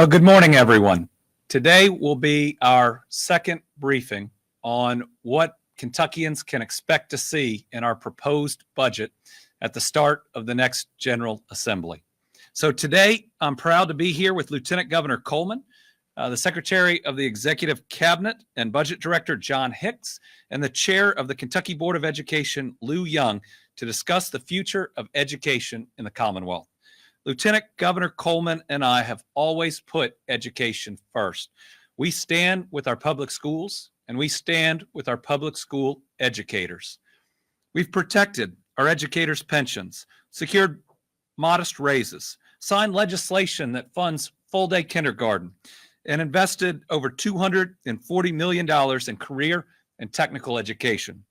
Good morning, everyone. Today will be our second briefing on what Kentuckians can expect to see in our proposed budget at the start of the next General Assembly. So today, I'm proud to be here with Lieutenant Governor Coleman, the Secretary of the Executive Cabinet and Budget Director John Hicks, and the Chair of the Kentucky Board of Education, Lou Young, to discuss the future of education in the Commonwealth. Lieutenant Governor Coleman and I have always put education first. We stand with our public schools, and we stand with our public school educators. We've protected our educators' pensions, secured modest raises, signed legislation that funds full-day kindergarten, and invested over $240 million in career and technical education.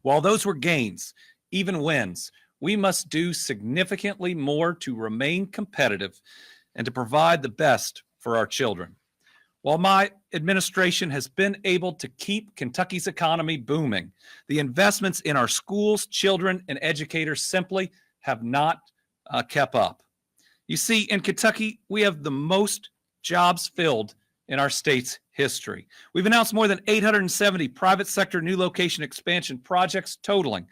While those were gains, even wins, we must do significantly more to remain competitive and to provide the best for our children. While my administration has been able to keep Kentucky's economy booming, the investments in our schools, children, and educators simply have not kept up. You see, in Kentucky, we have the most jobs filled in our state's history. We've announced more than 870 private sector new location expansion projects totaling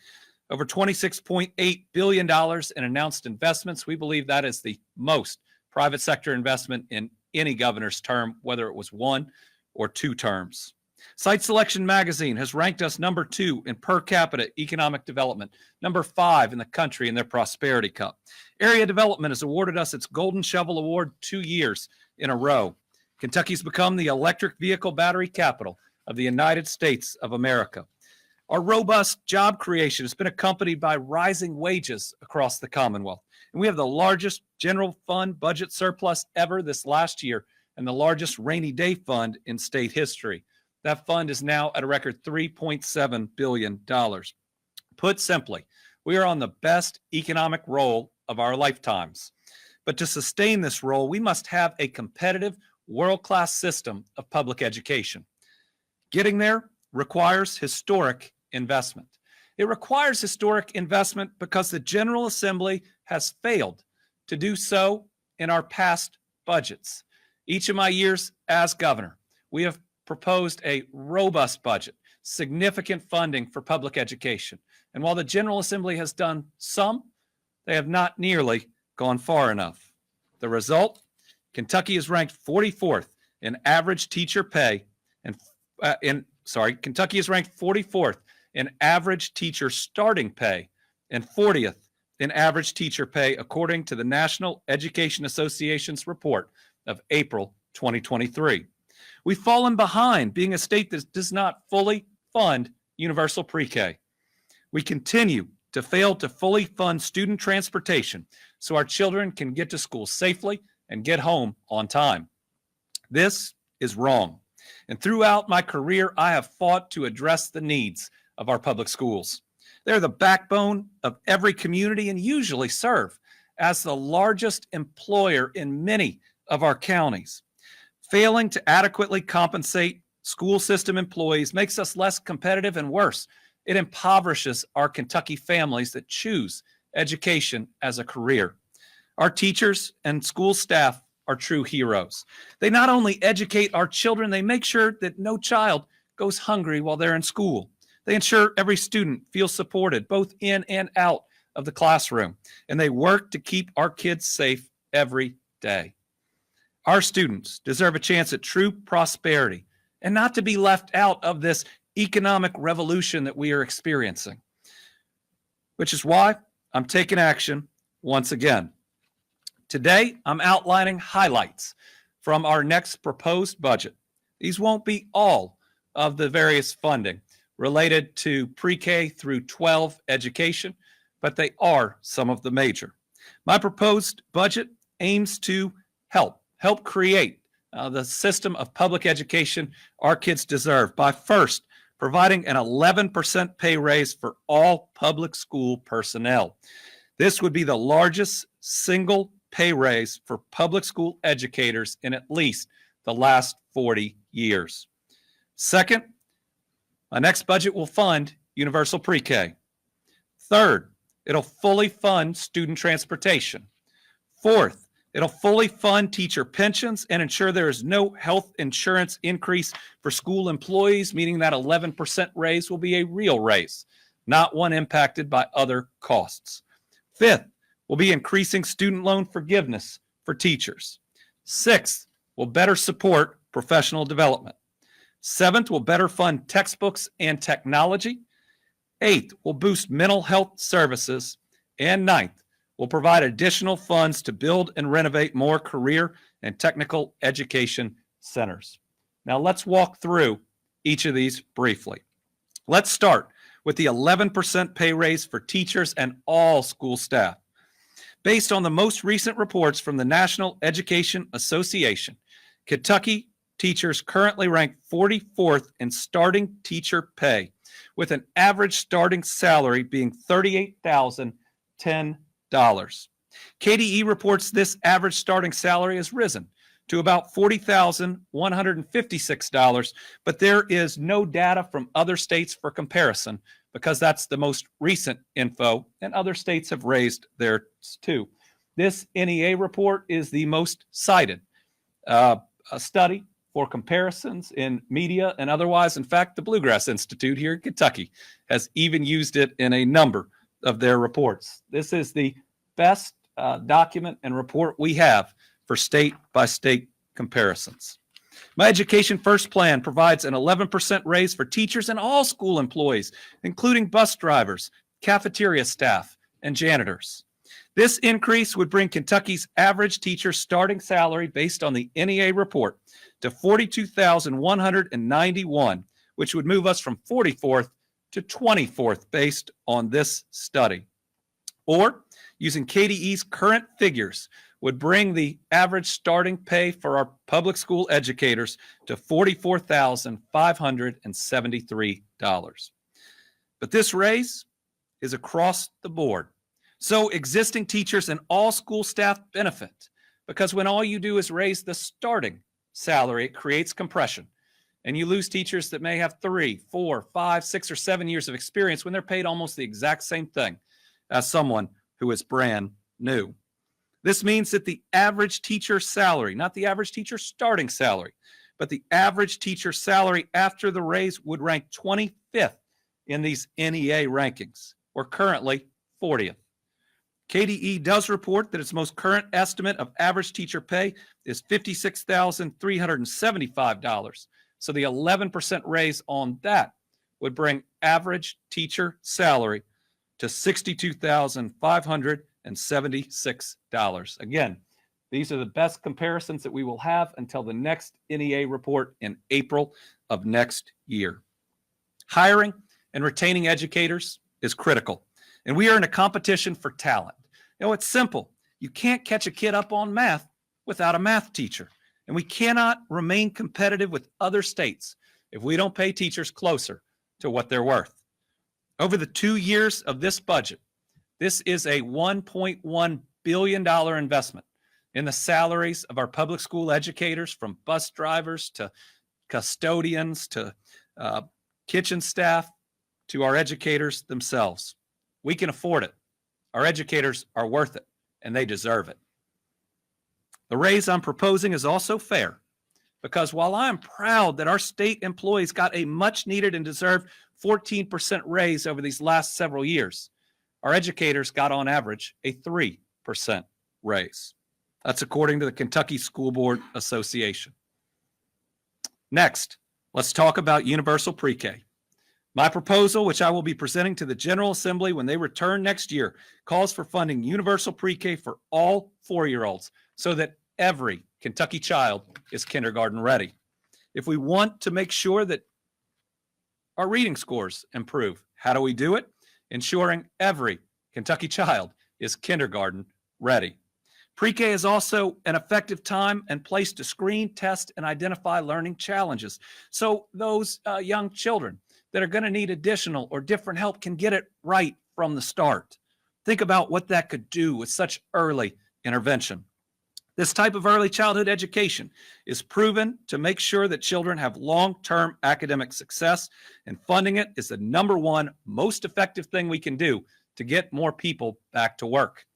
over $26.8 billion in announced investments. We believe that is the most private sector investment in any governor's term, whether it was one or two terms. Site Selection Magazine has ranked us number 2 in per capita economic development, number 5 in the country in their Prosperity Cup. Area Development has awarded us its Golden Shovel Award 2 years in a row. Kentucky's become the electric vehicle battery capital of the United States of America. Our robust job creation has been accompanied by rising wages across the Commonwealth. And we have the largest general fund budget surplus ever this last year and the largest rainy day fund in state history. That fund is now at a record $3.7 billion. Put simply, we are on the best economic roll of our lifetimes. But to sustain this roll, we must have a competitive, world-class system of public education. Getting there requires historic investment. It requires historic investment because the General Assembly has failed to do so in our past budgets. Each of my years as governor, we have proposed a robust budget, significant funding for public education. And while the General Assembly has done some, they have not nearly gone far enough. The result? Kentucky is ranked 44th in average teacher pay Kentucky is ranked 44th in average teacher starting pay and 40th in average teacher pay, according to the National Education Association's report of April 2023. We've fallen behind being a state that does not fully fund universal pre-K. We continue to fail to fully fund student transportation so our children can get to school safely and get home on time. This is wrong. And throughout my career, I have fought to address the needs of our public schools. They're the backbone of every community and usually serve as the largest employer in many of our counties. Failing to adequately compensate school system employees makes us less competitive, and worse, it impoverishes our Kentucky families that choose education as a career. Our teachers and school staff are true heroes. They not only educate our children, they make sure that no child goes hungry while they're in school. They ensure every student feels supported both in and out of the classroom, and they work to keep our kids safe every day. Our students deserve a chance at true prosperity and not to be left out of this economic revolution that we are experiencing, which is why I'm taking action once again. Today, I'm outlining highlights from our next proposed budget. These won't be all of the various funding related to pre-K through 12 education, but they are some of the major. My proposed budget aims to help create the system of public education our kids deserve by first providing an 11% pay raise for all public school personnel. This would be the largest single pay raise for public school educators in at least the last 40 years. Second, my next budget will fund universal pre-K. Third, it'll fully fund student transportation. Fourth, It'll fully fund teacher pensions and ensure there is no health insurance increase for school employees, meaning that 11% raise will be a real raise, not one impacted by other costs. Fifth, we'll be increasing student loan forgiveness for teachers. Sixth, we'll better support professional development. Seventh, we'll better fund textbooks and technology. Eighth, we'll boost mental health services. And ninth, we'll provide additional funds to build and renovate more career and technical education centers. Now let's walk through each of these briefly. Let's start with the 11% pay raise for teachers and all school staff. Based on the most recent reports from the National Education Association, Kentucky teachers currently rank 44th in starting teacher pay, with an average starting salary being $38,010. KDE reports this average starting salary has risen to about $40,156, but there is no data from other states for comparison because that's the most recent info, and other states have raised theirs too. This NEA report is the most cited study for comparisons in media and otherwise. In fact, the Bluegrass Institute here in Kentucky has even used it in a number of their reports. This is the best document and report we have for state-by-state comparisons. My Education First plan provides an 11% raise for teachers and all school employees, including bus drivers, cafeteria staff, and janitors. This increase would bring Kentucky's average teacher starting salary based on the NEA report to $42,191, which would move us from 44th to 24th based on this study. Or, using KDE's current figures, would bring the average starting pay for our public school educators to $44,573. But this raise is across the board. So existing teachers and all school staff benefit, because when all you do is raise the starting salary, it creates compression. And you lose teachers that may have 3, 4, 5, 6, or 7 years of experience when they're paid almost the exact same thing as someone who is brand new. This means that the average teacher salary, not the average teacher starting salary, but the average teacher salary after the raise would rank 25th in these NEA rankings. We're currently 40th. KDE does report that its most current estimate of average teacher pay is $56,375. So the 11% raise on that would bring average teacher salary to $62,576. Again, these are the best comparisons that we will have until the next NEA report in April of next year. Hiring and retaining educators is critical, and we are in a competition for talent. You know, it's simple. You can't catch a kid up on math without a math teacher, and we cannot remain competitive with other states if we don't pay teachers closer to what they're worth. Over the 2 years of this budget, this is a $1.1 billion investment in the salaries of our public school educators, from bus drivers to custodians to kitchen staff to our educators themselves. We can afford it. Our educators are worth it, and they deserve it. The raise I'm proposing is also fair, because while I'm proud that our state employees got a much needed and deserved 14% raise over these last several years, our educators got on average a 3% raise. That's according to the Kentucky School Board Association. Next, let's talk about universal pre-K. My proposal, which I will be presenting to the General Assembly when they return next year, calls for funding universal pre-K for all 4-year-olds so that every Kentucky child is kindergarten ready. If we want to make sure that our reading scores improve, how do we do it? Ensuring every Kentucky child is kindergarten ready. Pre-K is also an effective time and place to screen, test, and identify learning challenges. So those young children that are going to need additional or different help can get it right from the start. Think about what that could do with such early intervention. This type of early childhood education is proven to make sure that children have long-term academic success, and funding it is the number one most effective thing we can do to get more people back to work.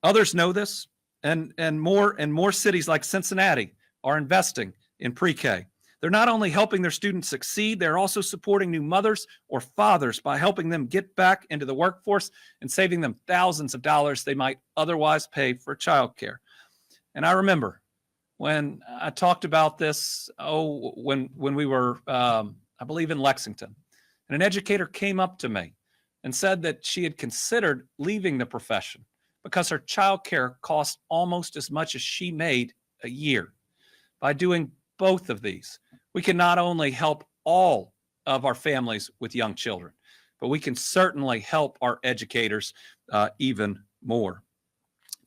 Others know this, and more cities like Cincinnati are investing in pre-K. They're not only helping their students succeed, they're also supporting new mothers or fathers by helping them get back into the workforce and saving them thousands of dollars they might otherwise pay for childcare. And I remember when I talked about this, when we were, I believe, in Lexington, and an educator came up to me and said that she had considered leaving the profession because her childcare cost almost as much as she made a year. By doing both of these, we can not only help all of our families with young children, but we can certainly help our educators even more.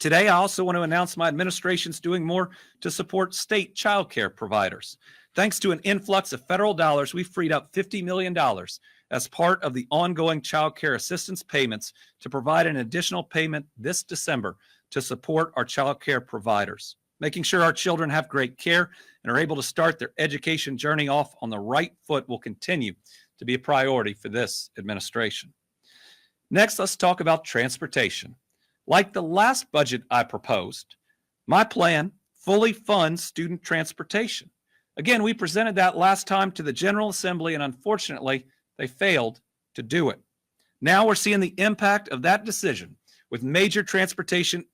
Today, I also want to announce my administration's doing more to support state child care providers. Thanks to an influx of federal dollars, we freed up $50 million as part of the ongoing child care assistance payments to provide an additional payment this December to support our child care providers. Making sure our children have great care and are able to start their education journey off on the right foot will continue to be a priority for this administration. Next, let's talk about transportation. Like the last budget I proposed, my plan fully funds student transportation. Again, we presented that last time to the General Assembly, and unfortunately, they failed to do it. Now we're seeing the impact of that decision with major transportation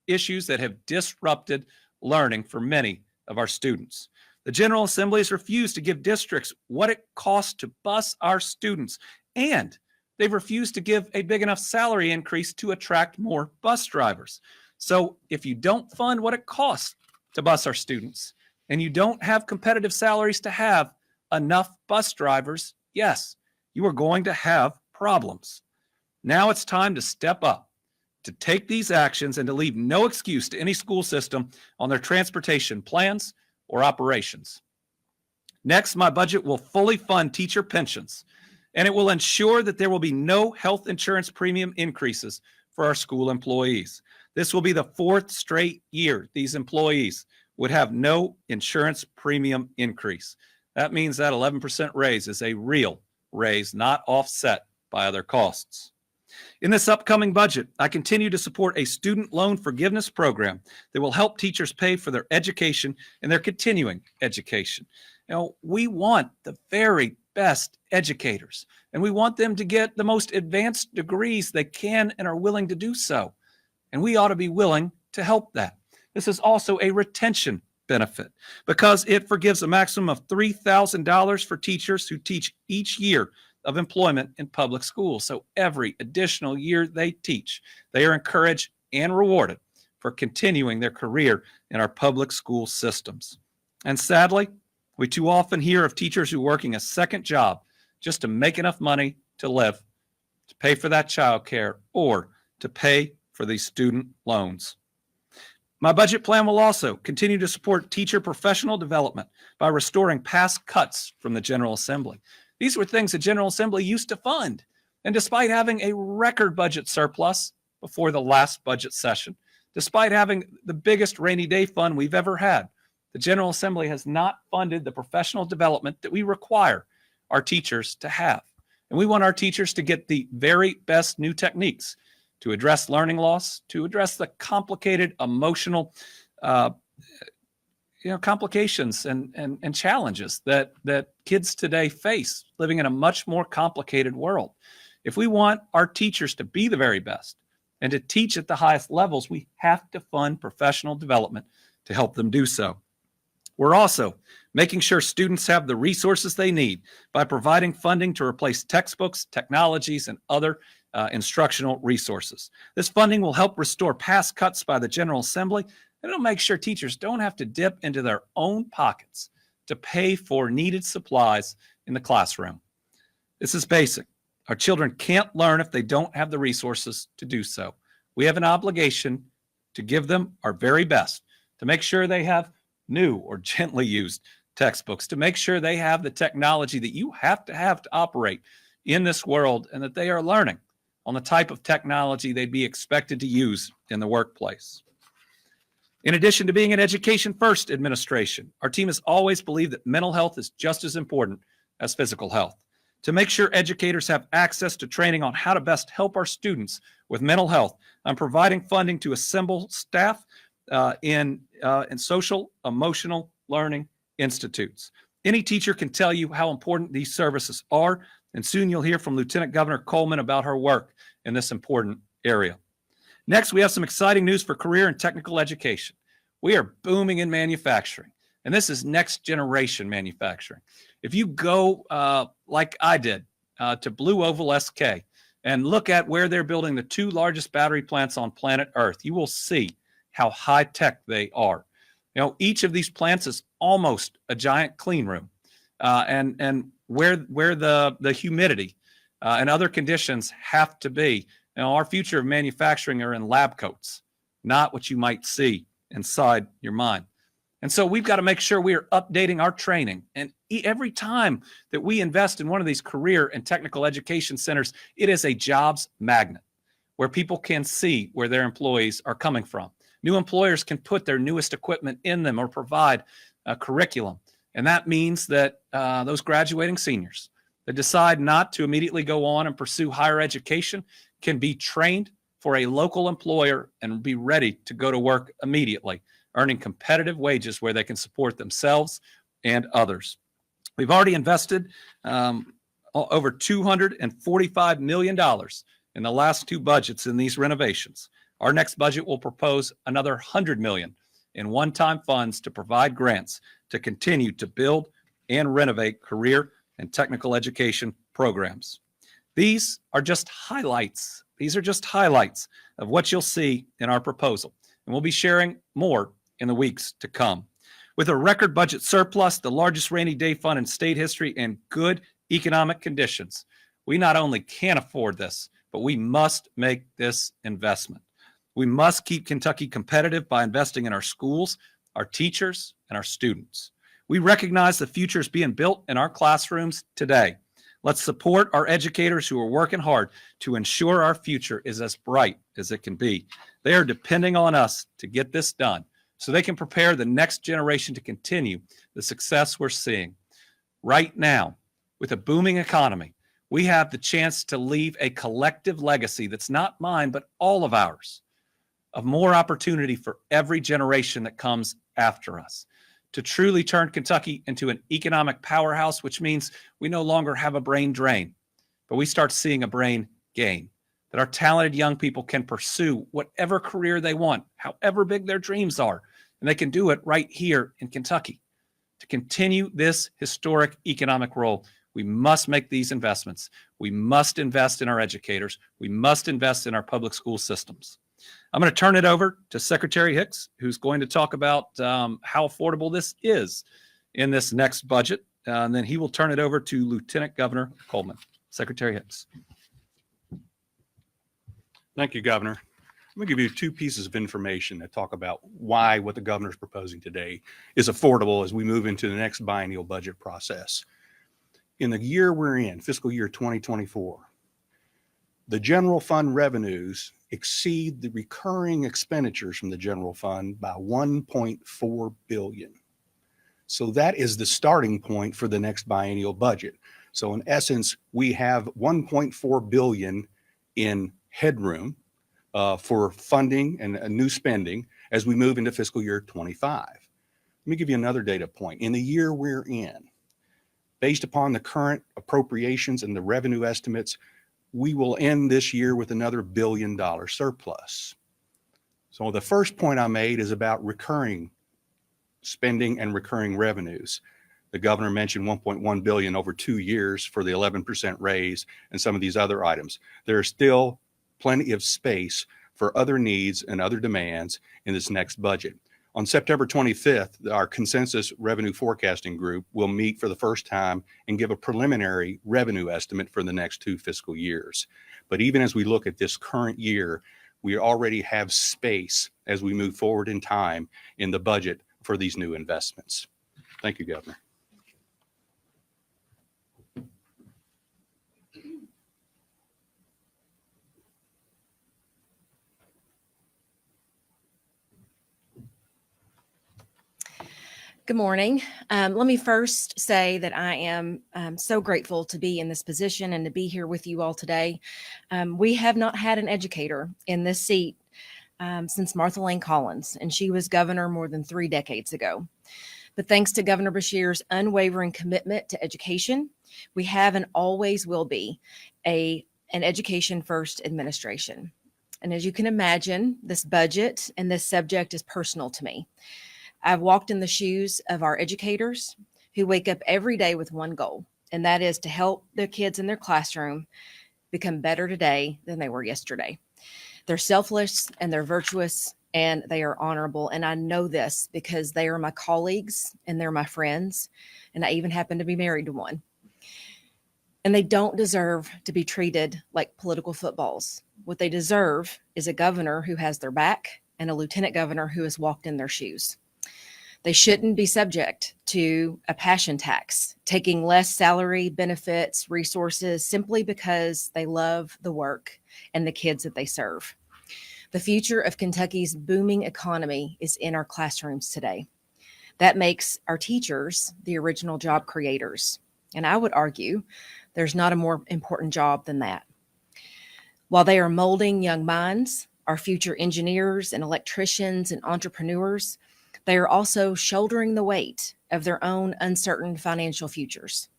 issues that have disrupted learning for many of our students. The General Assembly has refused to give districts what it costs to bus our students, and they've refused to give a big enough salary increase to attract more bus drivers. So if you don't fund what it costs to bus our students, and you don't have competitive salaries to have enough bus drivers, yes, you are going to have problems. Now it's time to step up, to take these actions, and to leave no excuse to any school system on their transportation plans or operations. Next, my budget will fully fund teacher pensions, and it will ensure that there will be no health insurance premium increases for our school employees. This will be the fourth straight year these employees would have no insurance premium increase. That means that 11% raise is a real raise, not offset by other costs. In this upcoming budget, I continue to support a student loan forgiveness program that will help teachers pay for their education and their continuing education. We want the very best educators, and we want them to get the most advanced degrees they can and are willing to do so. And we ought to be willing to help that. This is also a retention benefit because it forgives a maximum of $3,000 for teachers who teach each year of employment in public schools. So every additional year they teach, they are encouraged and rewarded for continuing their career in our public school systems. And sadly, we too often hear of teachers who are working a second job just to make enough money to live, to pay for that child care, or to pay for these student loans. My budget plan will also continue to support teacher professional development by restoring past cuts from the General Assembly. These were things the General Assembly used to fund. And despite having a record budget surplus before the last budget session, despite having the biggest rainy day fund we've ever had, the General Assembly has not funded the professional development that we require our teachers to have. And we want our teachers to get the very best new techniques to address learning loss, to address the complicated emotional complications and challenges that kids today face living in a much more complicated world. If we want our teachers to be the very best and to teach at the highest levels, we have to fund professional development to help them do so. We're also making sure students have the resources they need by providing funding to replace textbooks, technologies, and other instructional resources. This funding will help restore past cuts by the General Assembly, and it'll make sure teachers don't have to dip into their own pockets to pay for needed supplies in the classroom. This is basic. Our children can't learn if they don't have the resources to do so. We have an obligation to give them our very best, to make sure they have new or gently used textbooks, to make sure they have the technology that you have to operate in this world, and that they are learning on the type of technology they'd be expected to use in the workplace. In addition to being an education-first administration, our team has always believed that mental health is just as important as physical health. To make sure educators have access to training on how to best help our students with mental health, I'm providing funding to assemble staff in social emotional learning institutes. Any teacher can tell you how important these services are, and soon you'll hear from Lieutenant Governor Coleman about her work in this important area. Next, we have some exciting news for career and technical education. We are booming in manufacturing, and this is next generation manufacturing. If you go like I did to Blue Oval SK and look at where they're building the 2 largest battery plants on planet Earth, you will see how high tech they are. You know, each of these plants is almost a giant clean room, and where the humidity and other conditions have to be. You know, our future of manufacturing are in lab coats, not what you might see inside your mind. And so we've got to make sure we are updating our training. And every time that we invest in one of these career and technical education centers, it is a jobs magnet where people can see where their employees are coming from. New employers can put their newest equipment in them or provide a curriculum. And that means that those graduating seniors that decide not to immediately go on and pursue higher education can be trained for a local employer and be ready to go to work immediately, earning competitive wages where they can support themselves and others. We've already invested over $245 million in the last 2 budgets in these renovations. Our next budget will propose another $100 million in one-time funds to provide grants to continue to build and renovate career and technical education programs. These are just highlights. These are just highlights of what you'll see in our proposal, and we'll be sharing more in the weeks to come. With a record budget surplus, the largest rainy day fund in state history, and good economic conditions, we not only can afford this, but we must make this investment. We must keep Kentucky competitive by investing in our schools, our teachers, and our students. We recognize the future is being built in our classrooms today. Let's support our educators who are working hard to ensure our future is as bright as it can be. They are depending on us to get this done so they can prepare the next generation to continue the success we're seeing. Right now, with a booming economy, we have the chance to leave a collective legacy that's not mine, but all of ours, of more opportunity for every generation that comes after us, to truly turn Kentucky into an economic powerhouse, which means we no longer have a brain drain, but we start seeing a brain gain, that our talented young people can pursue whatever career they want, however big their dreams are, and they can do it right here in Kentucky. To continue this historic economic role, we must make these investments. We must invest in our educators. We must invest in our public school systems. I'm going to turn it over to Secretary Hicks, who's going to talk about how affordable this is in this next budget. And then he will turn it over to Lieutenant Governor Coleman. Secretary Hicks. Thank you, Governor. I'm going to give you 2 pieces of information that talk about why what the governor's proposing today is affordable as we move into the next biennial budget process. In the year we're in, fiscal year 2024, the general fund revenues exceed the recurring expenditures from the general fund by $1.4 billion. So that is the starting point for the next biennial budget. So in essence, we have $1.4 billion in headroom for funding and new spending as we move into fiscal year 25. Let me give you another data point. In the year we're in, based upon the current appropriations and the revenue estimates, we will end this year with another $1 billion surplus. So the first point I made is about recurring spending and recurring revenues. The governor mentioned $1.1 billion over 2 years for the 11% raise and some of these other items. There's still plenty of space for other needs and other demands in this next budget. On September 25th, our consensus revenue forecasting group will meet for the first time and give a preliminary revenue estimate for the next 2 fiscal years. But even as we look at this current year, we already have space as we move forward in time in the budget for these new investments. Thank you, Governor. Good morning. Let me first say that I am so grateful to be in this position and to be here with you all today. We have not had an educator in this seat since Martha Lane Collins, and she was governor more than 3 decades ago. But thanks to Governor Beshear's unwavering commitment to education, we have and always will be an education first administration. And as you can imagine, this budget and this subject is personal to me. I've walked in the shoes of our educators who wake up every day with one goal, and that is to help their kids in their classroom become better today than they were yesterday. They're selfless and they're virtuous and they are honorable. And I know this because they are my colleagues and they're my friends. And I even happen to be married to one. And they don't deserve to be treated like political footballs. What they deserve is a governor who has their back and a lieutenant governor who has walked in their shoes. They shouldn't be subject to a passion tax, taking less salary, benefits, resources simply because they love the work and the kids that they serve. The future of Kentucky's booming economy is in our classrooms today. That makes our teachers the original job creators. And I would argue there's not a more important job than that. While they are molding young minds, our future engineers and electricians and entrepreneurs, they are also shouldering the weight of their own uncertain financial futures.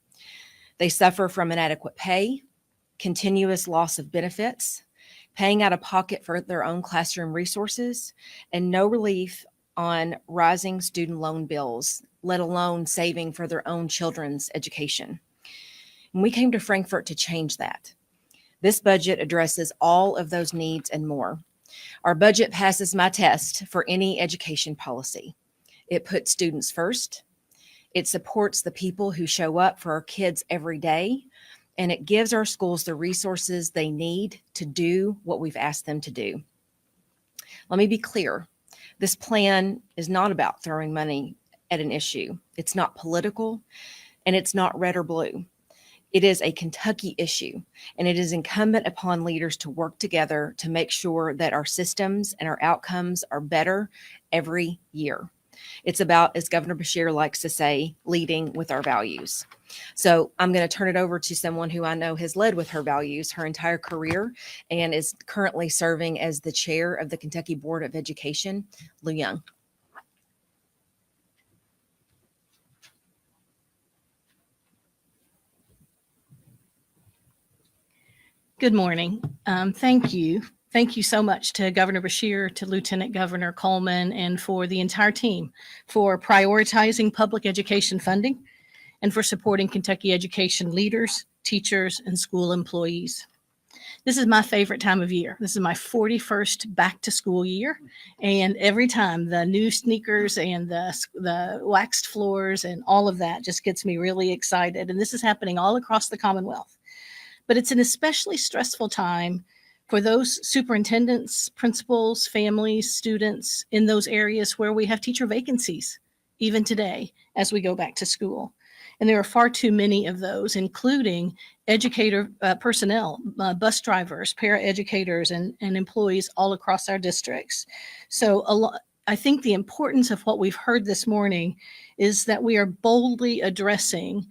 They suffer from inadequate pay, continuous loss of benefits, paying out of pocket for their own classroom resources, and no relief on rising student loan bills, let alone saving for their own children's education. And we came to Frankfort to change that. This budget addresses all of those needs and more. Our budget passes my test for any education policy. It puts students first. It supports the people who show up for our kids every day. And it gives our schools the resources they need to do what we've asked them to do. Let me be clear. This plan is not about throwing money at an issue. It's not political, and it's not red or blue. It is a Kentucky issue, and it is incumbent upon leaders to work together to make sure that our systems and our outcomes are better every year. It's about, as Governor Beshear likes to say, leading with our values. So I'm going to turn it over to someone who I know has led with her values her entire career and is currently serving as the chair of the Kentucky Board of Education, Lou Young. Good morning. Thank you. Thank you so much to Governor Beshear, to Lieutenant Governor Coleman, and for the entire team for prioritizing public education funding and for supporting Kentucky education leaders, teachers, and school employees. This is my favorite time of year. This is my 41st back to school year. And every time the new sneakers and the waxed floors and all of that just gets me really excited. And this is happening all across the Commonwealth. But it's an especially stressful time for those superintendents, principals, families, students in those areas where we have teacher vacancies, even today as we go back to school. And there are far too many of those, including educator personnel, bus drivers, paraeducators, and employees all across our districts. So I think the importance of what we've heard this morning is that we are boldly addressing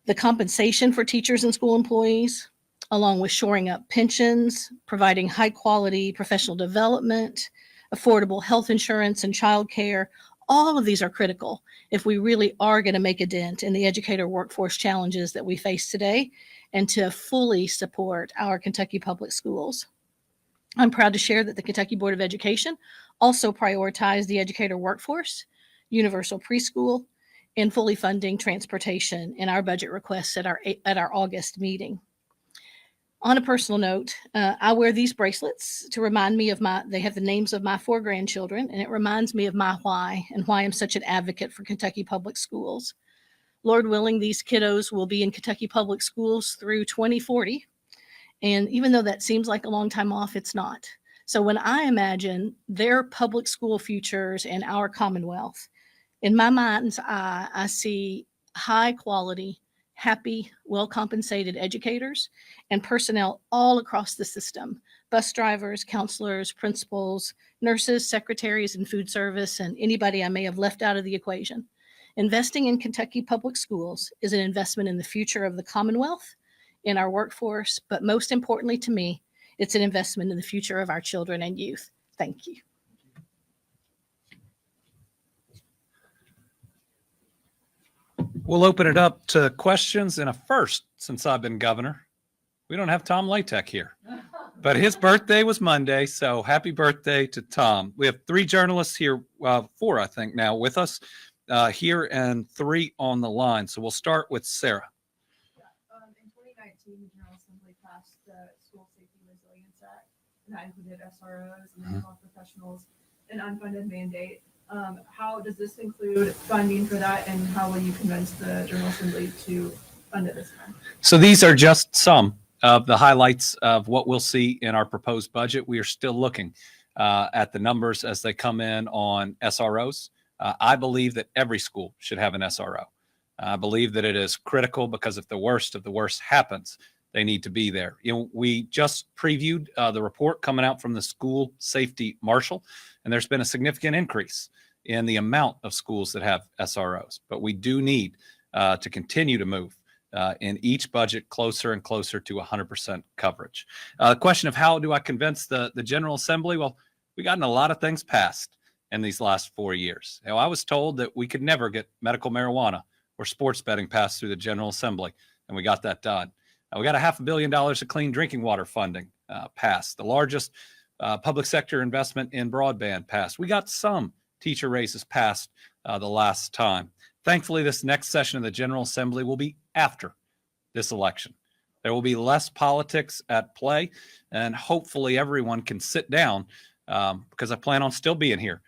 the compensation for teachers and school employees, along with shoring up pensions, providing high quality professional development, affordable health insurance and childcare. All of these are critical if we really are going to make a dent in the educator workforce challenges that we face today and to fully support our Kentucky public schools. I'm proud to share that the Kentucky Board of Education also prioritized the educator workforce, universal preschool, and fully funding transportation in our budget requests at our August meeting. On a personal note, I wear these bracelets to remind me of they have the names of my 4 grandchildren, and it reminds me of my why and why I'm such an advocate for Kentucky public schools. Lord willing, these kiddos will be in Kentucky public schools through 2040. And even though that seems like a long time off, it's not. So when I imagine their public school futures and our Commonwealth, in my mind's eye, I see high quality, happy, well-compensated educators and personnel all across the system, bus drivers, counselors, principals, nurses, secretaries, and food service, and anybody I may have left out of the equation. Investing in Kentucky public schools is an investment in the future of the Commonwealth, in our workforce, but most importantly to me, it's an investment in the future of our children and youth. Thank you. We'll open it up to questions. And a first since I've been governor, we don't have Tom Latek here, but his birthday was Monday. So happy birthday to Tom. We have 3 journalists here, 4, I think now with us here, and 3 on the line. So we'll start with Sarah. In 2019, the General Assembly passed the School Safety Resilience Act, and that included SROs and mental health professionals, an unfunded mandate. How does this include funding for that, and how will you convince the General Assembly to fund it this time? So these are just some of the highlights of what we'll see in our proposed budget. We are still looking at the numbers as they come in on SROs. I believe that every school should have an SRO. I believe that it is critical because if the worst of the worst happens, they need to be there. We just previewed the report coming out from the school safety marshal, and there's been a significant increase in the amount of schools that have SROs. But we do need to continue to move in each budget closer and closer to 100% coverage. The question of how do I convince the General Assembly? Well, we gotten a lot of things passed in these last 4 years. I was told that we could never get medical marijuana or sports betting passed through the General Assembly, and we got that done. We got $500 million of clean drinking water funding passed, the largest public sector investment in broadband passed. We got some teacher raises passed the last time. Thankfully, this next session of the General Assembly will be after this election. There will be less politics at play, and hopefully everyone can sit down because I plan on still being here,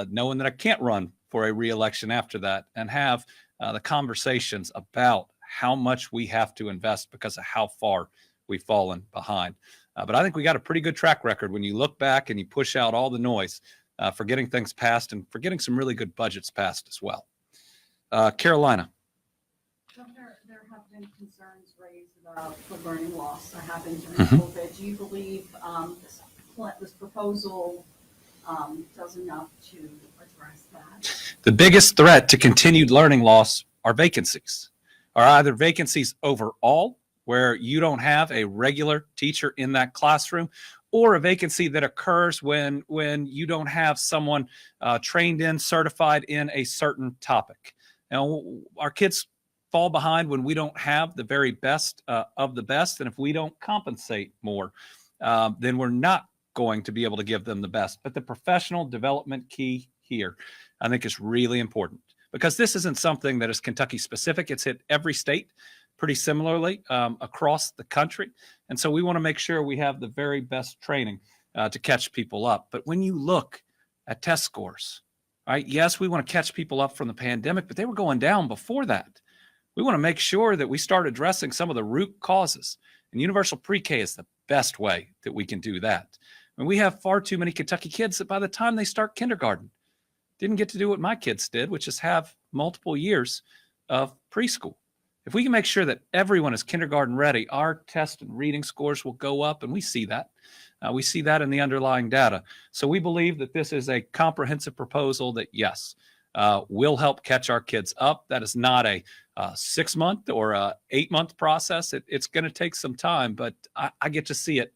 knowing that I can't run for a re-election after that, and have the conversations about how much we have to invest because of how far we've fallen behind. But I think we got a pretty good track record when you look back and you push out all the noise for getting things passed and for getting some really good budgets passed as well. Carolina. Governor, there have been concerns raised about the learning loss that happened during COVID. Do you believe this proposal does enough to address that? The biggest threat to continued learning loss are vacancies, are either vacancies overall, where you don't have a regular teacher in that classroom, or a vacancy that occurs when you don't have someone trained in, certified in a certain topic. Our kids fall behind when we don't have the very best of the best, and if we don't compensate more, then we're not going to be able to give them the best. But the professional development key here, I think, is really important, because this isn't something that is Kentucky specific. It's hit every state pretty similarly across the country. And so we want to make sure we have the very best training to catch people up. But when you look at test scores, right, yes, we want to catch people up from the pandemic, but they were going down before that. We want to make sure that we start addressing some of the root causes. And universal pre-K is the best way that we can do that. And we have far too many Kentucky kids that by the time they start kindergarten, didn't get to do what my kids did, which is have multiple years of preschool. If we can make sure that everyone is kindergarten ready, our test and reading scores will go up, and we see that. We see that in the underlying data. So we believe that this is a comprehensive proposal that, yes, will help catch our kids up. That is not a 6-month or a 8-month process. It's going to take some time, but I get to see it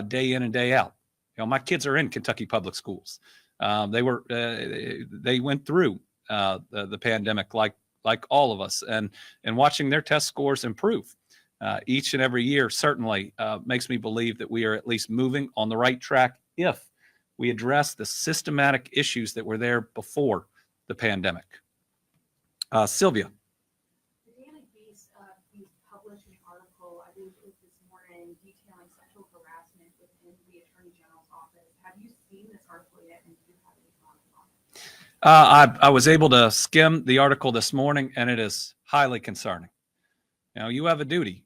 day in and day out. My kids are in Kentucky public schools. They went through the pandemic like all of us, and watching their test scores improve each and every year certainly makes me believe that we are at least moving on the right track if we address the systematic issues that were there before the pandemic. Sylvia. The Daily Beast published an article, I think it was this morning, detailing sexual harassment within the Attorney General's office. Have you seen this article yet, and do you have any comments on it? I was able to skim the article this morning, and it is highly concerning. You have a duty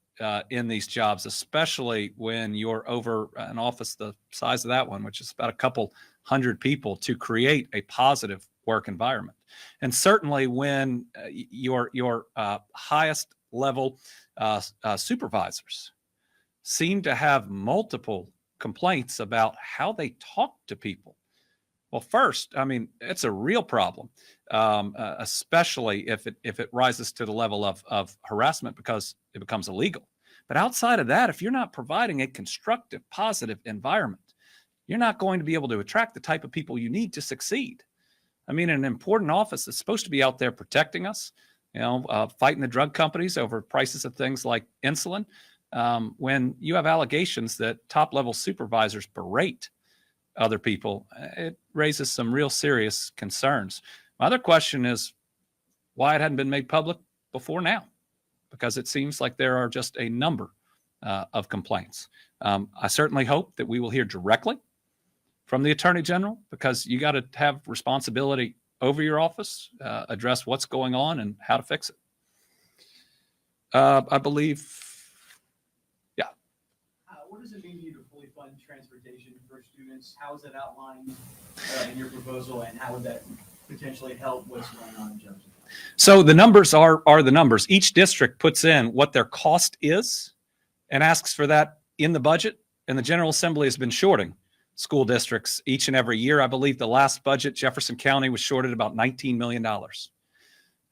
in these jobs, especially when you're over an office the size of that one, which is about a couple hundred people, to create a positive work environment. And certainly when your highest level supervisors seem to have multiple complaints about how they talk to people. Well, first, I mean, it's a real problem, especially if it rises to the level of harassment because it becomes illegal. But outside of that, if you're not providing a constructive, positive environment, you're not going to be able to attract the type of people you need to succeed. I mean, an important office that's supposed to be out there protecting us, fighting the drug companies over prices of things like insulin, when you have allegations that top-level supervisors berate other people, it raises some real serious concerns. My other question is why it hadn't been made public before now, because it seems like there are just a number of complaints. I certainly hope that we will hear directly from the Attorney General, because you got to have responsibility over your office, address what's going on and how to fix it. I believe, yeah. What does it mean to you to fully fund transportation for students? How is it outlined in your proposal, and how would that potentially help what's going on in Jefferson? So the numbers are the numbers. Each district puts in what their cost is and asks for that in the budget, and the General Assembly has been shorting school districts each and every year. I believe the last budget, Jefferson County was shorted about $19 million.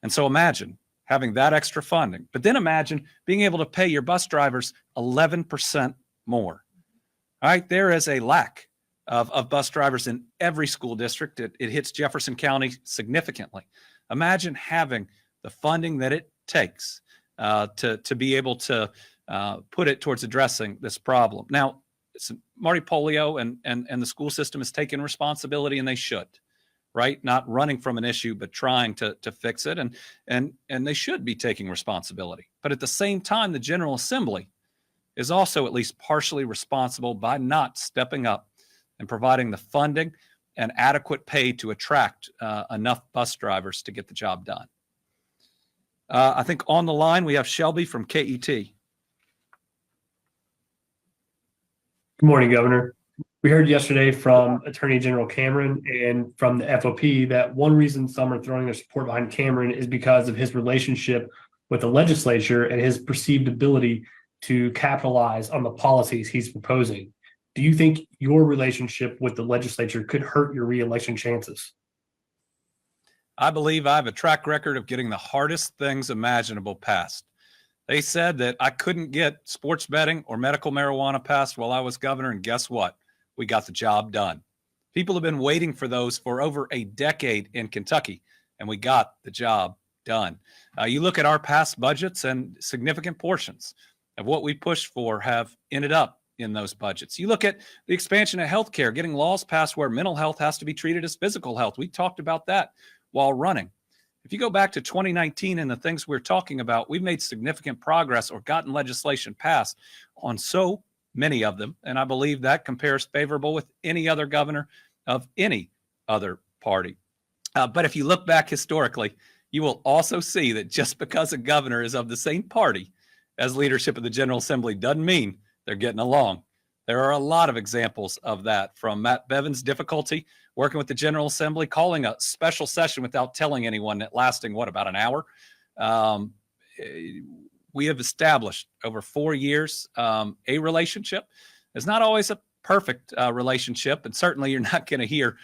And so imagine having that extra funding, but then imagine being able to pay your bus drivers 11% more. All right, there is a lack of bus drivers in every school district. It hits Jefferson County significantly. Imagine having the funding that it takes to be able to put it towards addressing this problem. Now, Marty Polio and the school system has taken responsibility, and they should, right? Not running from an issue, but trying to fix it. And they should be taking responsibility. But at the same time, the General Assembly is also at least partially responsible by not stepping up and providing the funding and adequate pay to attract enough bus drivers to get the job done. I think on the line, we have Shelby from KET. Good morning, Governor. We heard yesterday from Attorney General Cameron and from the FOP that one reason some are throwing their support behind Cameron is because of his relationship with the legislature and his perceived ability to capitalize on the policies he's proposing. Do you think your relationship with the legislature could hurt your reelection chances? I believe I have a track record of getting the hardest things imaginable passed. They said that I couldn't get sports betting or medical marijuana passed while I was governor, and guess what? We got the job done. People have been waiting for those for over a decade in Kentucky, and we got the job done. You look at our past budgets, and significant portions of what we pushed for have ended up in those budgets. You look at the expansion of healthcare, getting laws passed where mental health has to be treated as physical health. We talked about that while running. If you go back to 2019 and the things we're talking about, we've made significant progress or gotten legislation passed on so many of them. And I believe that compares favorable with any other governor of any other party. But if you look back historically, you will also see that just because a governor is of the same party as leadership of the General Assembly doesn't mean they're getting along. There are a lot of examples of that, from Matt Bevin's difficulty working with the General Assembly, calling a special session without telling anyone, that lasting, about an hour. We have established over 4 years a relationship. It's not always a perfect relationship, and certainly you're not going to hear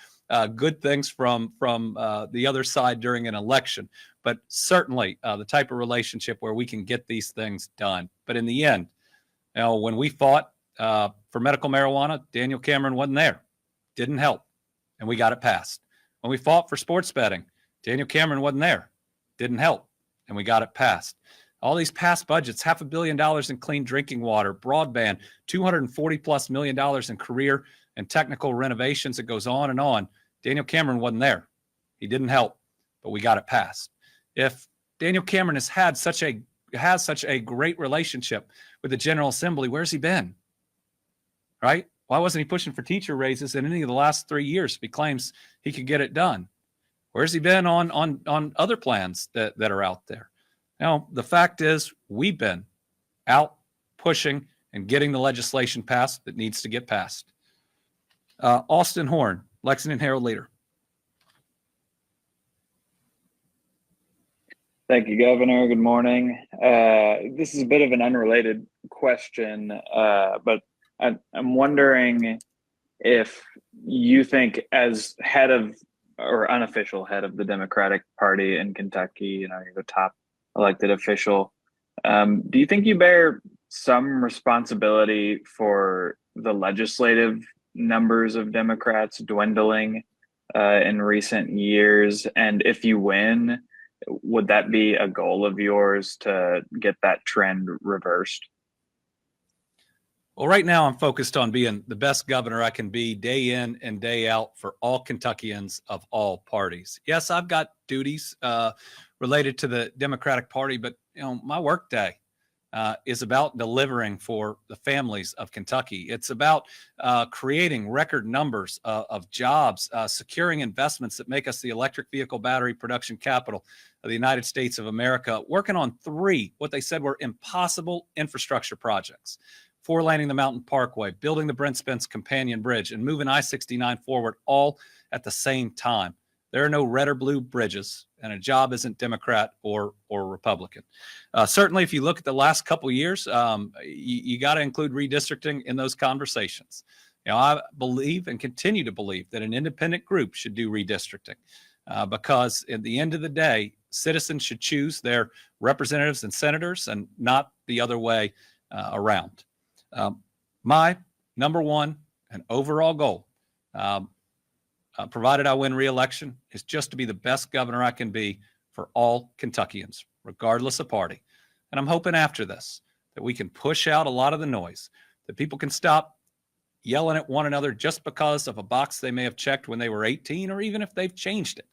good things from the other side during an election, but certainly the type of relationship where we can get these things done. But in the end, when we fought for medical marijuana, Daniel Cameron wasn't there, didn't help, and we got it passed. When we fought for sports betting, Daniel Cameron wasn't there, didn't help, and we got it passed. All these past budgets, $500 million in clean drinking water, broadband, $240+ million in career and technical renovations. It goes on and on. Daniel Cameron wasn't there. He didn't help, but we got it passed. If Daniel Cameron has such a great relationship with the General Assembly, where's he been? Right? Why wasn't he pushing for teacher raises in any of the last 3 years if he claims he could get it done? Where's he been on other plans that are out there? Now, the fact is, we've been out pushing and getting the legislation passed that needs to get passed. Austin Horn, Lexington Herald Leader. Thank you, Governor. Good morning. This is a bit of an unrelated question, but I'm wondering if you think, as head of, or unofficial head of the Democratic Party in Kentucky, you're the top elected official, do you think you bear some responsibility for the legislative numbers of Democrats dwindling in recent years? And if you win, would that be a goal of yours to get that trend reversed? Well, right now I'm focused on being the best governor I can be day in and day out for all Kentuckians of all parties. Yes, I've got duties related to the Democratic Party, but my work day is about delivering for the families of Kentucky. It's about creating record numbers of jobs, securing investments that make us the electric vehicle battery production capital of the United States of America, working on 3, what they said were impossible infrastructure projects: 4-laning the Mountain Parkway, building the Brent Spence Companion Bridge, and moving I-69 forward, all at the same time. There are no red or blue bridges, and a job isn't Democrat or Republican. Certainly, if you look at the last couple of years, you got to include redistricting in those conversations. I believe and continue to believe that an independent group should do redistricting because at the end of the day, citizens should choose their representatives and senators and not the other way around. My number one and overall goal, provided I win re-election, is just to be the best governor I can be for all Kentuckians, regardless of party. And I'm hoping after this that we can push out a lot of the noise, that people can stop yelling at one another just because of a box they may have checked when they were 18, or even if they've changed it.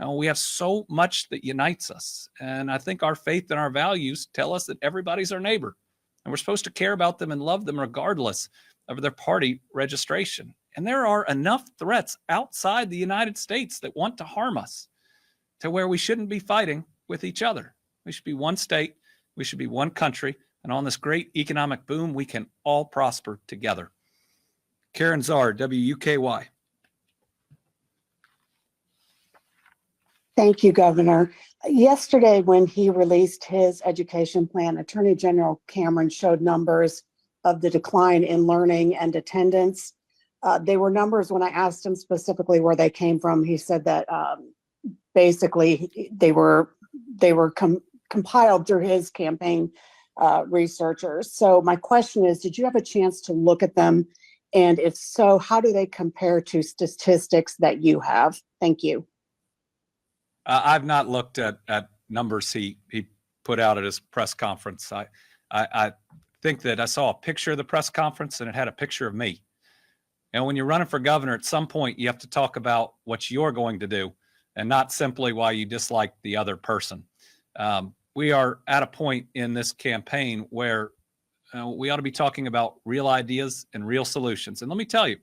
We have so much that unites us. And I think our faith and our values tell us that everybody's our neighbor. And we're supposed to care about them and love them regardless of their party registration. And there are enough threats outside the United States that want to harm us to where we shouldn't be fighting with each other. We should be one state. We should be one country. And on this great economic boom, we can all prosper together. Karen Czar, WUKY. Thank you, Governor. Yesterday, when he released his education plan, Attorney General Cameron showed numbers of the decline in learning and attendance. They were numbers, when I asked him specifically where they came from, he said that basically they were compiled through his campaign researchers. So my question is, did you have a chance to look at them? And if so, how do they compare to statistics that you have? Thank you. I've not looked at numbers he put out at his press conference. I think that I saw a picture of the press conference and it had a picture of me. And when you're running for governor, at some point you have to talk about what you're going to do and not simply why you dislike the other person. We are at a point in this campaign where we ought to be talking about real ideas and real solutions. And let me tell you,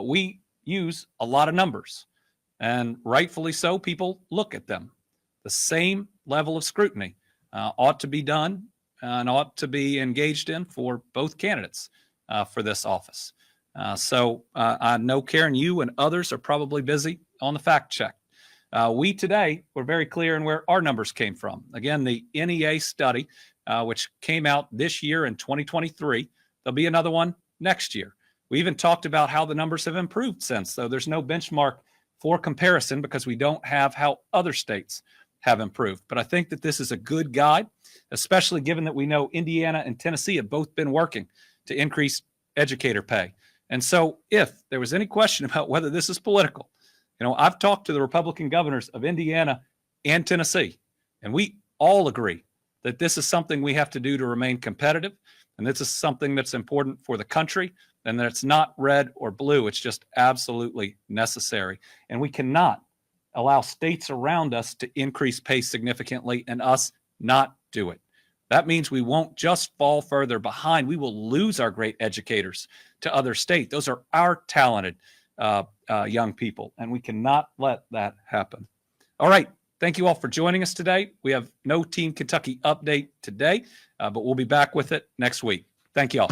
we use a lot of numbers. And rightfully so, people look at them. The same level of scrutiny ought to be done and ought to be engaged in for both candidates for this office. So I know, Karen, you and others are probably busy on the fact check. We today were very clear in where our numbers came from. Again, the NEA study, which came out this year in 2023, there'll be another one next year. We even talked about how the numbers have improved since, though there's no benchmark for comparison because we don't have how other states have improved. But I think that this is a good guide, especially given that we know Indiana and Tennessee have both been working to increase educator pay. And so if there was any question about whether this is political, I've talked to the Republican governors of Indiana and Tennessee, and we all agree that this is something we have to do to remain competitive. And this is something that's important for the country, and that it's not red or blue. It's just absolutely necessary. And we cannot allow states around us to increase pay significantly and us not do it. That means we won't just fall further behind. We will lose our great educators to other states. Those are our talented young people, and we cannot let that happen. All right. Thank you all for joining us today. We have no Team Kentucky update today, but we'll be back with it next week. Thank you all.